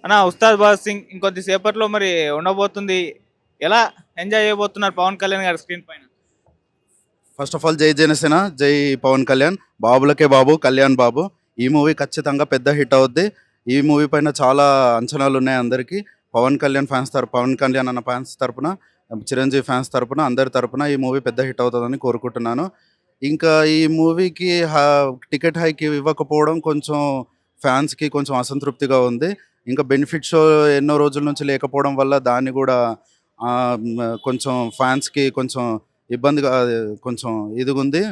అన్న 'ఉస్తాద్ భగత్ సింగ్' ఇంకొద్ది సేపట్లో మరి ఉండబోతుంది. ఎలా ఎంజాయ్ చేయబోతున్నారు పవన్ కళ్యాణ్ గారు స్క్రీన్ పైన? ఫస్ట్ ఆఫ్ ఆల్ జై జనసేన, జై పవన్ కళ్యాణ్, బాబులకే బాబు, కళ్యాణ్ బాబు. ఈ మూవీ ఖచ్చితంగా పెద్ద హిట్ అవుద్ది. ఈ మూవీ పైన చాలా అంచనాలు ఉన్నాయి అందరికీ. పవన్ కళ్యాణ్ అన్న ఫ్యాన్స్ తరపున, చిరంజీవి ఫ్యాన్స్ తరపున, అందరి తరపున ఈ మూవీ పెద్ద హిట్ అవుతుందని కోరుకుంటున్నాను. ఇంకా ఈ మూవీకి టికెట్ హైక్ ఇవ్వకపోవడం కొంచెం ఫ్యాన్స్కి కొంచెం అసంతృప్తిగా ఉంది. ఇంకా బెనిఫిట్ షో ఎన్నో రోజుల నుంచి లేకపోవడం వల్ల దాన్ని కూడా కొంచెం ఫ్యాన్స్కి కొంచెం ఇబ్బందిగా కొంచెం ఇదిగుంది.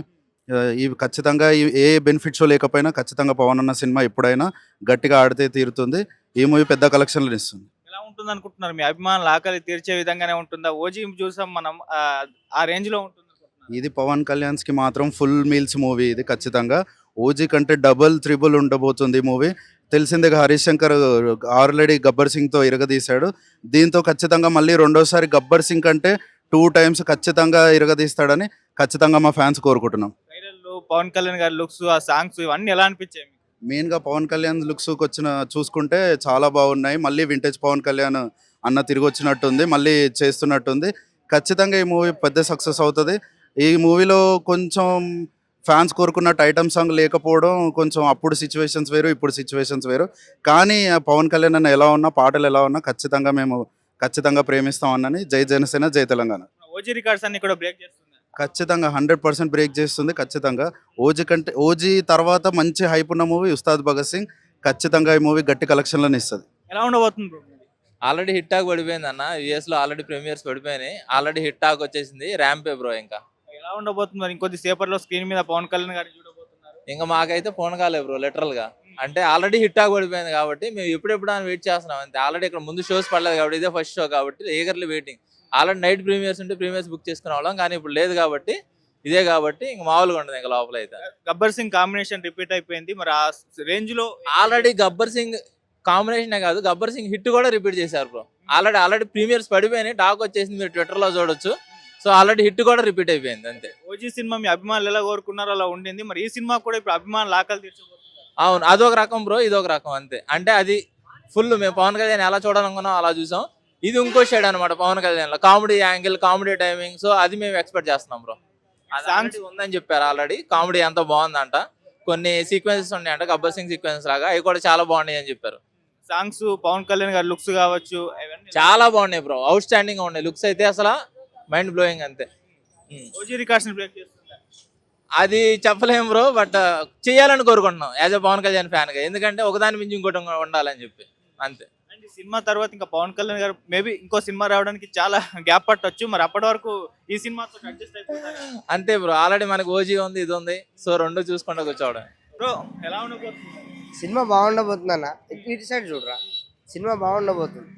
ఇవి ఖచ్చితంగా ఏ బెనిఫిట్ షో లేకపోయినా ఖచ్చితంగా పవన్ అన్న సినిమా ఎప్పుడైనా గట్టిగా ఆడితే తీరుతుంది. ఈ మూవీ పెద్ద కలెక్షన్లు ఇస్తుంది. ఎలా ఉంటుందనుకుంటున్నారు? మీ అభిమానుల ఆకలి తీర్చే విధంగానే ఉంటుందా? 'ఓజీ' చూసాం మనం, ఆ రేంజ్‌లో ఉంటుందనుకుంటున్నారా? ఇది పవన్ కళ్యాణ్స్కి మాత్రం ఫుల్ మీల్స్ మూవీ ఇది ఖచ్చితంగా. ఓజీ కంటే డబల్ త్రిబుల్ ఉండబోతుంది ఈ మూవీ. తెలిసిందేగా హరీష్ శంకర్ ఆల్రెడీ గబ్బర్ సింగ్తో ఇరగదీశాడు. దీంతో ఖచ్చితంగా మళ్ళీ రెండోసారి గబ్బర్ సింగ్ కంటే 2 టైమ్స్ ఖచ్చితంగా ఇరగదీస్తాడని ఖచ్చితంగా మా ఫ్యాన్స్ కోరుకుంటున్నాం. ట్రైలర్‌లో పవన్ కళ్యాణ్ గారి లుక్స్, ఆ సాంగ్స్ ఇవన్నీ ఎలా అనిపించాయి మీకు? మెయిన్‌గా పవన్ కళ్యాణ్ లుక్స్‌కి వచ్చిన చూసుకుంటే చాలా బాగున్నాయి. మళ్ళీ వింటేజ్ పవన్ కళ్యాణ్ అన్న తిరిగొచ్చినట్టుంది. మళ్ళీ చేస్తున్నట్టుంది. ఖచ్చితంగా ఈ మూవీ పెద్ద సక్సెస్ అవుతది. ఈ మూవీలో కొంచెం ఫ్యాన్స్ కోరుకున్నట్టు ఐటెమ్ సాంగ్ లేకపోవడం కొంచెం అప్పుడు సిట్యుయేషన్స్ వేరు, ఇప్పుడు సిట్యుయేషన్స్ వేరు. కానీ పవన్ కళ్యాణ్ అన్న ఎలా ఉన్నా, పాటలు ఎలా ఉన్నా ఖచ్చితంగా మేము ఖచ్చితంగా ప్రేమిస్తాం అన్నని. జై జనసేన, జై తెలంగాణ. 'ఓజీ' రికార్డ్స్ అన్ని కూడా బ్రేక్ చేస్తుందా? ఖచ్చితంగా 100% బ్రేక్ చేస్తుంది ఖచ్చితంగా. ఓజీ తర్వాత మంచి హైప్ ఉన్న మూవీ 'ఉస్తాద్ భగత్ సింగ్'. ఖచ్చితంగా ఈ మూవీ గట్టి కలెక్షన్‌లను ఇస్తది. ఎలా ఉండబోతుంది bro movie? Already hit talk పడిపోయింది అన్న. యూఎస్ లో ఆల్రెడీ ప్రీమియర్స్ పడిపోయినాయి. ఆల్రెడీ హిట్ టాక్ వచ్చేసింది. ర్యాంపే బ్రో ఇంకా. ఎలా ఉండబోతుంది మరి? ఇంకొద్ది సేపట్లో స్క్రీన్ మీద పవన్ కళ్యాణ్ గారిని చూడబోతున్నారు. ఇంకా మాకైతే ఫోన్ కాలే బ్రో లిటరల్ గా. అంటే ఆల్రెడీ హిట్ టాక్ పడిపోయింది కాబట్టి మేము ఎప్పుడెప్పుడు అని వెయిట్ చేస్తున్నాం అంతే. ఆల్రెడీ ఇక్కడ ముందు షోస్ పడలేదు కాబట్టి ఇదే ఫస్ట్ షో కాబట్టి eagerly waiting. Already night premieres ఉంటే ప్రీమియర్స్ బుక్ చేసుకునే వాళ్ళం కానీ ఇప్పుడు లేదు కాబట్టి ఇదే కాబట్టి ఇంక మామూలుగా ఉండదు ఇంకా లోపల అయితే. 'గబ్బర్ సింగ్' కాంబినేషన్ రిపీట్ అయిపోయింది. మరి ఆ రేంజ్ లో ఆల్రెడీ గబ్బర్ సింగ్ కాంబినేషనే కాదు గబ్బర్ సింగ్ హిట్ కూడా రిపీట్ చేశారు బ్రో. ఆల్రెడీ ప్రీమియర్స్ పడిపోయినాయి. టాక్ వచ్చేసింది, మీరు ట్విట్టర్ లో చూడొచ్చు. సో ఆల్రెడీ హిట్ కూడా రిపీట్ అయిపోయింది అంతే. 'ఓజీ' సినిమా మీ అభిమానులు ఎలా కోరుకున్నారో అలా ఉండింది. మరి ఈ సినిమా కూడా ఇప్పుడు అభిమానుల ఆకలి తీర్చబోతున్నారు. అవును, అదొక రకం బ్రో, ఇదొక రకం అంతే. అంటే అది ఫుల్ మేము పవన్ కళ్యాణ్ ఎలా చూడాలనుకున్నాం అలా చూసాం. ఇది ఇంకో షేడ్ అనమాట పవన్ కళ్యాణ్ లో. Comedy angle, comedy timing, so అది మేము ఎక్స్పెక్ట్ చేస్తున్నాం బ్రో. సాంగ్స్ ఉందని చెప్పారు ఆల్రెడీ. కామెడీ ఎంతో బాగుందంట. కొన్ని సీక్వెన్సెస్ ఉన్నాయంట గబ్బర్ సింగ్ సీక్వెన్స్ లాగా, అవి కూడా చాలా బాగున్నాయి అని చెప్పారు. సాంగ్స్, పవన్ కళ్యాణ్ గారి లుక్స్ కావచ్చు, అవన్నీ చాలా బాగున్నాయి బ్రో, అవుట్ స్టాండింగ్ గా ఉన్నాయి. లుక్స్ అయితే అసలు మైండ్ బ్లోయింగ్ అంతే. 'ఓజీ' రికార్డ్స్ బ్రేక్ చేస్తుందా? అది చెప్పలేం బ్రో, బట్ చేయాలని కోరుకుంటున్నాం as a Pawan Kalyan fan గా. ఎందుకంటే ఒకదాని మించి ఇంకోటి ఉండాలని చెప్పి అంతే. అండ్ ఈ సినిమా తర్వాత ఇంకా పవన్ కళ్యాణ్ గారు మేబీ ఇంకో సినిమా రావడానికి చాలా గ్యాప్ పట్టొచ్చు. మరి అప్పటి వరకు ఈ సినిమాతో అడ్జస్ట్ అయిపోతారు. అంతే బ్రో, ఆల్రెడీ మనకి ఓజీ ఉంది, ఇది ఉంది. సో రెండు చూసుకుంటూ కూర్చోవడం. బ్రో ఎలా ఉండబోతుంది? సినిమా బాగుండబోతుంది అన్న. ఇటు సైడ్ చూడరా, సినిమా బాగుండబోతుంది.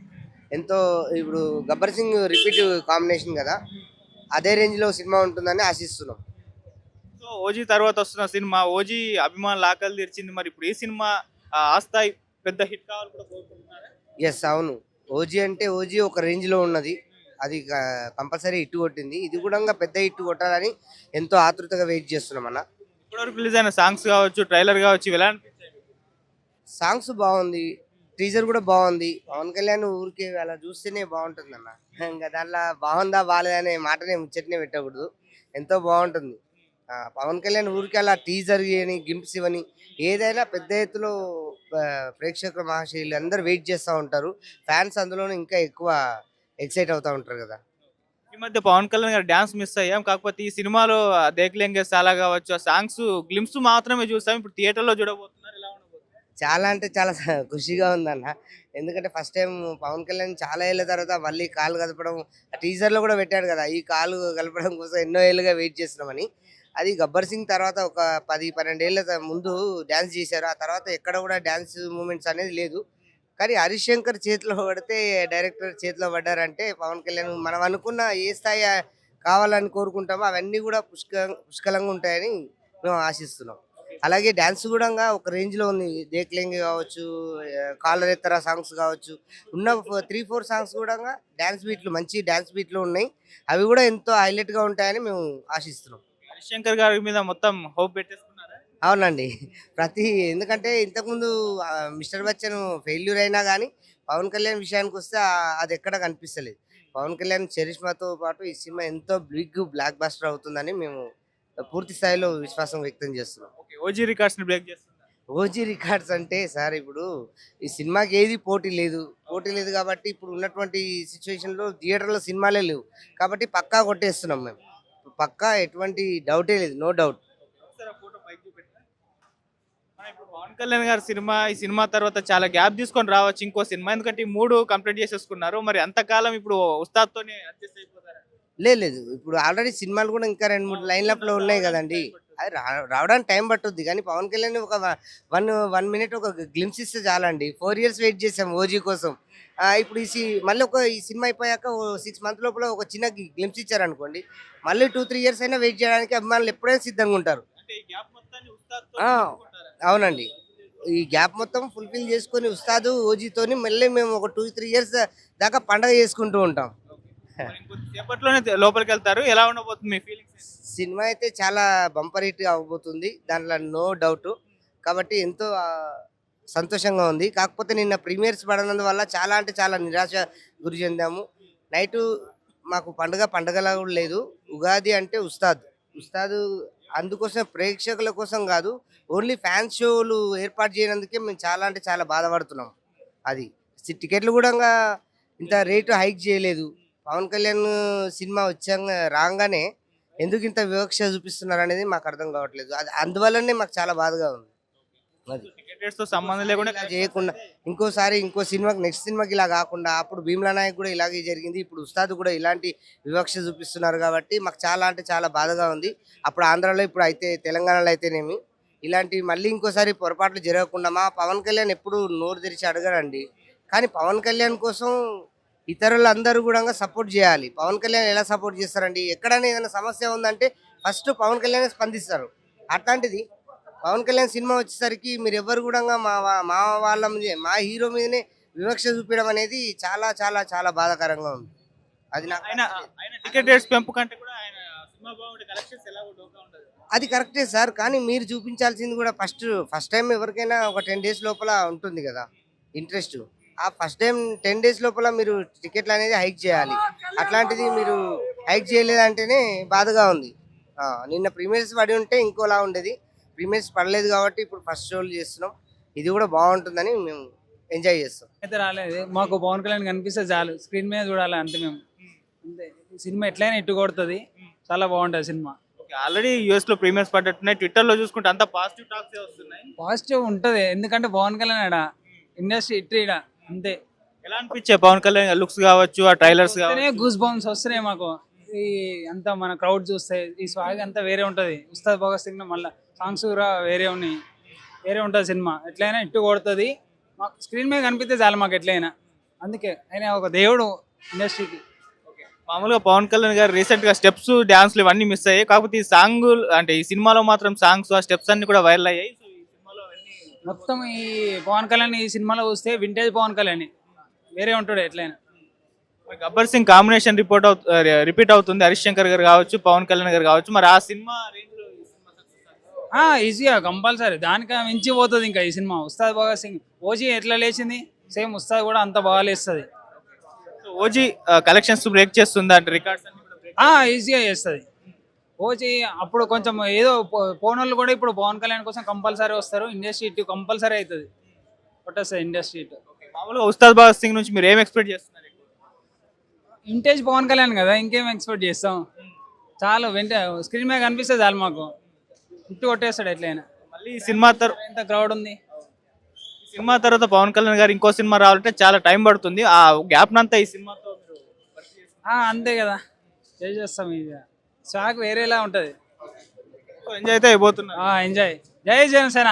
ఎంతో ఇప్పుడు గబ్బర్ సింగ్ రిపీట్ కాంబినేషన్ కదా, అదే రేంజ్లో సినిమా ఉంటుందని ఆశిస్తున్నాం. సో 'ఓజీ' తర్వాత వస్తున్న సినిమా 'ఓజీ' అభిమానుల ఆకలి తీర్చింది. మరి ఇప్పుడు ఈ సినిమా ఆ స్థాయి పెద్ద హిట్ కావాలి కూడా కోరుకుంటున్నారా? ఎస్, అవును. ఓజీ అంటే ఓజీ ఒక రేంజ్లో ఉన్నది, అది కంపల్సరీ హిట్ కొట్టింది. ఇది కూడా పెద్ద హిట్ కొట్టాలని ఎంతో ఆతృతగా వెయిట్ చేస్తున్నాం అన్న. ఇప్పటివరకు రిలీజ్ అయిన సాంగ్స్ కావచ్చు, ట్రైలర్ కావచ్చు, ఇవి ఎలా అనిపించాయి? సాంగ్స్ బాగుంది, టీజర్ కూడా బాగుంది. పవన్ కళ్యాణ్ ఊరికే అలా చూస్తేనే బాగుంటుంది అన్న. ఇంకా దాంట్లో బాగుందా బాగాలేదా అనే మాటనే ముచ్చటనే పెట్టకూడదు, ఎంతో బాగుంటుంది. పవన్ కళ్యాణ్ ఊరికే అలా టీజర్ అని గిమ్స్ ఇవని ఏదైనా పెద్ద ఎత్తులో ప్రేక్షక మహాశైలు అందరూ వెయిట్ చేస్తూ ఉంటారు. ఫ్యాన్స్ అందులోనే ఇంకా ఎక్కువ ఎక్సైట్ అవుతూ ఉంటారు కదా. ఈ మధ్య పవన్ కళ్యాణ్ గారు డాన్స్ మిస్ అయ్యాం. కాకపోతే ఈ సినిమాలో 'దేఖ్ లెంగే సాలా' కావచ్చు, ఆ సాంగ్స్ గ్లిమ్స్ మాత్రమే చూసాం. ఇప్పుడు థియేటర్‌లో చూడబోతున్నారు. ఎలా ఉండబోతుంది? చాలా అంటే చాలా ఖుషిగా ఉందన్న. ఎందుకంటే ఫస్ట్ టైం పవన్ కళ్యాణ్ చాలా ఏళ్ళ తర్వాత మళ్ళీ కాలు కదపడం, టీజర్లో కూడా పెట్టాడు కదా, ఈ కాలు కలపడం కోసం ఎన్నో ఏళ్ళుగా వెయిట్ చేస్తున్నామని. అది గబ్బర్ సింగ్ తర్వాత ఒక 10-12 ఏళ్ళ ముందు డ్యాన్స్ చేశారు. ఆ తర్వాత ఎక్కడ కూడా డ్యాన్స్ మూమెంట్స్ అనేది లేదు. కానీ హరీష్ శంకర్ చేతిలో పడితే, డైరెక్టర్ చేతిలో పడ్డారంటే పవన్ కళ్యాణ్ మనం అనుకున్న ఏ స్థాయి కావాలని కోరుకుంటామో అవన్నీ కూడా పుష్కలంగా ఉంటాయని మేము ఆశిస్తున్నాం. అలాగే డాన్స్ కూడా ఒక రేంజ్లో ఉంది. దేక్లెంగి కావచ్చు, కాలర్ ఎత్తర సాంగ్స్ కావచ్చు, ఉన్న 3-4 సాంగ్స్ కూడా డాన్స్ బీట్లు, మంచి డాన్స్ బీట్లు ఉన్నాయి. అవి కూడా ఎంతో హైలైట్గా ఉంటాయని మేము ఆశిస్తున్నాం. హరీష్ శంకర్ గారి మీద మొత్తం హోప్ పెట్టేసుకున్నారా? అవునండి. ఎందుకంటే ఇంతకుముందు మిస్టర్ బచ్చన్ ఫెయిల్యూర్ అయినా గానీ, పవన్ కళ్యాణ్ విషయానికొస్తే అదెక్కడ కనిపిస్తలేదు. పవన్ కళ్యాణ్ చరిష్మాతో పాటు ఈ సినిమా ఎంతో బిగ్ బ్లాక్ బస్టర్ అవుతుందని మేము పూర్తి స్థాయిలో విశ్వాసం వ్యక్తం చేస్తున్నాం. ఓకే. ఓజీ రికార్డ్స్‌ని బ్రేక్ చేస్తుందా? ఓజీ రికార్డ్స్ అంటే సార్ ఇప్పుడు ఈ సినిమాకి ఏది పోటీ లేదు. పోటీ లేదు కాబట్టి ఇప్పుడు ఉన్నటువంటి సిట్యుయేషన్‌లో థియేటర్‌లో సినిమాలే లేవు. కాబట్టి పక్కా కొట్టేస్తున్నాం మేము. పక్కా ఎటువంటి డౌటే లేదు. No doubt. ఒకసారి ఆ ఫోటో పైకి చూపెట్టరా? ఇప్పుడు పవన్ కళ్యాణ్ గారి సినిమా, ఈ సినిమా తర్వాత చాలా గ్యాప్ తీసుకొని రావచ్చు ఇంకో సినిమా. ఎందుకంటే ఈ 3 కంప్లీట్ చేసేసుకున్నారు. మరి అంతకాలం ఇప్పుడు ఉస్తాద్‌తోనే అడ్జస్ట్ అయిపోతారా? లేదు. ఇప్పుడు ఆల్రెడీ సినిమాలు కూడా ఇంకా 2, 3 లైన్‌లప్‌లో ఉన్నాయి గదండీ! అది రావడానికి టైం పట్టుద్ది. కానీ పవన్ కళ్యాణ్ ఒక 1 మినిట్ ఒక గ్లింప్స్ ఇస్తే చాలండి. 4 ఇయర్స్ వెయిట్ చేసాం 'ఓజీ' కోసం. ఇప్పుడు మళ్ళీ ఈ సినిమా అయిపోయాక 6 మంత్ లోపల ఒక చిన్న గ్లింప్స్ ఇచ్చారనుకోండి. మళ్ళీ 2, 3 ఇయర్స్ అయినా వెయిట్ చేయడానికి అభిమానులు ఎప్పుడైనా సిద్ధంగా ఉంటారు. అంటే ఈ గ్యాప్ మొత్తాన్ని ఉస్తాద్‌తో ఆ! నింపుకుంటారా? అవునండి. ఈ గ్యాప్ మొత్తం ఫుల్‌ఫిల్ చేసుకొని 'ఉస్తాద్', 'ఓజీతోని మళ్ళీ మేము ఒక 2, 3 ఇయర్స్ దాకా పండగ చేసుకుంటూ ఉంటాం. మరి ఇంకొద్ది సేపట్లోనే లోపలికెళ్తారు. ఎలా ఉండబోతుంది మీ ఫీలింగ్స్? సినిమా అయితే చాలా బంపర్ హిట్ అవ్వబోతుంది. దాంట్లో నో డౌటు. కాబట్టి ఎంతో సంతోషంగా ఉంది. కాకపోతే నిన్న ప్రీమియర్స్ పడనందువల్ల చాలా అంటే చాలా నిరాశ గురి చెందాము. నైటు మాకు పండగలా కూడా లేదు. ఉగాది అంటే ఉస్తాద్. ఉస్తాద్ అందుకోసం ప్రేక్షకుల కోసం కాదు. ఓన్లీ ఫ్యాన్స్ షోలు ఏర్పాటు చేయనందుకే మేము చాలా అంటే చాలా బాధపడుతున్నాం. అది. టికెట్లు గూడంగా ఇంత రేటు హైక్ చేయలేదు. పవన్ కళ్యాణ్ సినిమా రాంగానే ఎందుకింత వివక్ష చూపిస్తున్నారనేది మాకు అర్థం కావట్లేదు. అది అందువల్లనే మాకు చాలా బాధగా ఉంది. అది. టికెట్స్‌తో సంబంధం లేకుండా ఇలా చేయకుండా ఇంకో సినిమాకి నెక్స్ట్ సినిమాకి ఇలా కాకుండా అప్పుడు 'భీమ్లా నాయక్' కూడా ఇలాగే జరిగింది. ఇప్పుడు 'ఉస్తాద్' కూడా ఇలాంటి వివక్ష చూపిస్తున్నారు కాబట్టి మాకు చాలా అంటే చాలా బాధగా ఉంది. అప్పుడు ఆంధ్రాలో ఇప్పుడు అయితే తెలంగాణలో అయితేనేమి ఇలాంటివి మళ్ళీ ఇంకోసారి పొరపాట్లు జరగకుండా మా పవన్ కళ్యాణ్ ఎప్పుడు నోరు తెరిచి అడగడండి. కానీ పవన్ కళ్యాణ్ కోసం ఇతరులందరూ కూడా సపోర్ట్ చేయాలి. పవన్ కళ్యాణ్ ఎలా సపోర్ట్ చేస్తారండి? ఎక్కడైనా ఏదైనా సమస్య ఉందంటే ఫస్ట్ పవన్ కళ్యాణే స్పందిస్తారు. అట్లాంటిది పవన్ కళ్యాణ్ సినిమా వచ్చేసరికి మీరెవ్వరు గూడంగా మా వాళ్ళ మీదే మా హీరో మీదనే వివక్ష చూపియడం అనేది చాలా చాలా చాలా బాధాకరంగా ఉంది. అది నాకు ఆయన ఆయన టికెట్ రేట్స్ పెంపు కంటే కూడా ఆయన సినిమా బాగుంటే కలెక్షన్స్ ఎలాగో డోకా ఉండదు. అది కరెక్టే సార్. కానీ మీరు చూపించాల్సింది కూడా ఫస్ట్ టైమ్ ఎవరికైనా ఒక 10 డేస్ లోపల ఉంటుంది గదా! ఇంట్రెస్ట్. ఆ ఫస్ట్ టైమ్ 10 డేస్ లోపల మీరు టికెట్లనేది హైక్ చేయాలి. అట్లాంటిది మీరు హైక్ చేయలేదంటేనే బాధగా ఉంది. నిన్న ప్రీమియర్స్ పడి ఉంటే ఇంకోలా ఉండేది. ప్రీమియర్స్ పడలేదు కాబట్టి ఇప్పుడు ఫస్ట్ షోలు చేస్తున్నాం. ఇది కూడా బాగుంటుందని మేము ఎంజాయ్ చేస్తాం. అయితే రాలేదు. మాకు పవన్ కళ్యాణ్ కనిపిస్తే చాలు. స్క్రీన్ మీద చూడాలి అంతే మేము. అంతే. ఈ సినిమా ఎట్లైనా హిట్ కొడుతది. చాలా బాగుంటది సినిమా. ఓకే. ఆల్రెడీ యూఎస్‌లో ప్రీమియర్స్ పడ్డట్టున్నాయి. ట్విట్టర్‌లో చూసుకుంటే అంతా పాజిటివ్ టాక్సే వస్తున్నాయి. పాజిటివ్ ఉంటది. ఎందుకంటే పవన్ కళ్యాణ్ ఆడ ఇండస్ట్రీ హిట్ ఈడ అంతే. ఎలా అనిపించాయి పవన్ కళ్యాణ్ లుక్స్ కావచ్చు, ఆ ట్రైలర్స్ కావచ్చు? గూస్ బంప్స్ వస్తున్నాయి మాకు. ఈ అంతా మన క్రౌడ్ చూస్తే ఈ స్వాగ్ అంతా వేరే ఉంటది. ఉస్తాద్ భగత్ సింగ్ మళ్ళీ సాంగ్స్ కూడా వేరే ఉన్నాయి. వేరే ఉంటుంది సినిమా. ఎట్లయినా హిట్ కొడుతుంది. మాకు స్క్రీన్ మీద కనిపిస్తే చాలు మాకు ఎట్లయినా. అందుకే ఆయన ఒక దేవుడు ఇండస్ట్రీకి. ఓకే. మామూలుగా పవన్ కళ్యాణ్ గారు రీసెంట్‌గా స్టెప్స్, డాన్స్‌లు ఇవన్నీ మిస్ అయ్యాయి. కాకపోతే ఈ సాంగ్ అంటే ఈ సినిమాలో మాత్రం సాంగ్స్, ఆ స్టెప్స్ అన్నీ కూడా వైరల్ అయ్యాయి. సో ఈ సినిమాలో అన్నీ మొత్తం ఈ పవన్ కళ్యాణ్ ఈ సినిమాలో చూస్తే వింటేజ్ పవన్ కళ్యాణ్ వేరే ఉంటాడు ఎట్లయినా. మరి 'గబ్బర్ సింగ్' కాంబినేషన్ రిపీట్ అవుతుంది. హరీష్ శంకర్ గారు కావచ్చు, పవన్ కళ్యాణ్ గారు కావచ్చు. మరి ఆ సినిమా రేంజ్‌లో ఈ సినిమా సక్సెస్ ఈజీగా కంపల్సరీ దానికి మించి పోతుంది ఇంకా ఈ సినిమా. ఉస్తాద్ భగత్ సింగ్ ఓజీ ఎట్లా లేచింది సేమ్ ఉస్తాద్ కూడా అంత బాగా లేస్తుంది. సో ఓజీ కలెక్షన్స్ బ్రేక్ చేస్తుందా అంటే రికార్డ్స్ అన్ని కూడా బ్రేక్ ఈజీగా చేస్తుంది ఓజీ. అప్పుడు కొంచెం ఏదో పోనోళ్ళు కూడా ఇప్పుడు పవన్ కళ్యాణ్ కోసం కంపల్సరీ వస్తారు. ఇండస్ట్రీ ఇటు కంపల్సరీ అవుతుంది. కొట్టేస్తుంది ఇండస్ట్రీ ఇటు. మామూలుగా ఉస్తాద్ భగత్ సింగ్ నుంచి మీరు ఏం ఎక్స్పెక్ట్ చేస్తున్నారు ఎక్కువ? వింటేజ్ పవన్ కళ్యాణ్ కదా, ఇంకేం ఎక్స్పెక్ట్ చేస్తాం. చాలు స్క్రీన్ మీద కనిపిస్తే చాలు మాకు. ఇటు కొట్టేస్తాడు ఎట్లయినా. మళ్ళీ ఈ సినిమా తర్వాత ఎంత క్రౌడ్ ఉంది. పవన్ కళ్యాణ్ గారు ఇంకో సినిమా రావాలంటే చాలా టైం పడుతుంది. ఆ గ్యాప్ నంతా ఈ సినిమాతో మీరు భర్తీ చేస్తారు. అంతే కదా చేస్తాం. ఇది స్వాగ్ వేరేలా ఉంటుంది. సో ఎంజాయ్ అయితే అయిపోతున్నారు. ఎంజాయ్. జై జనసేన.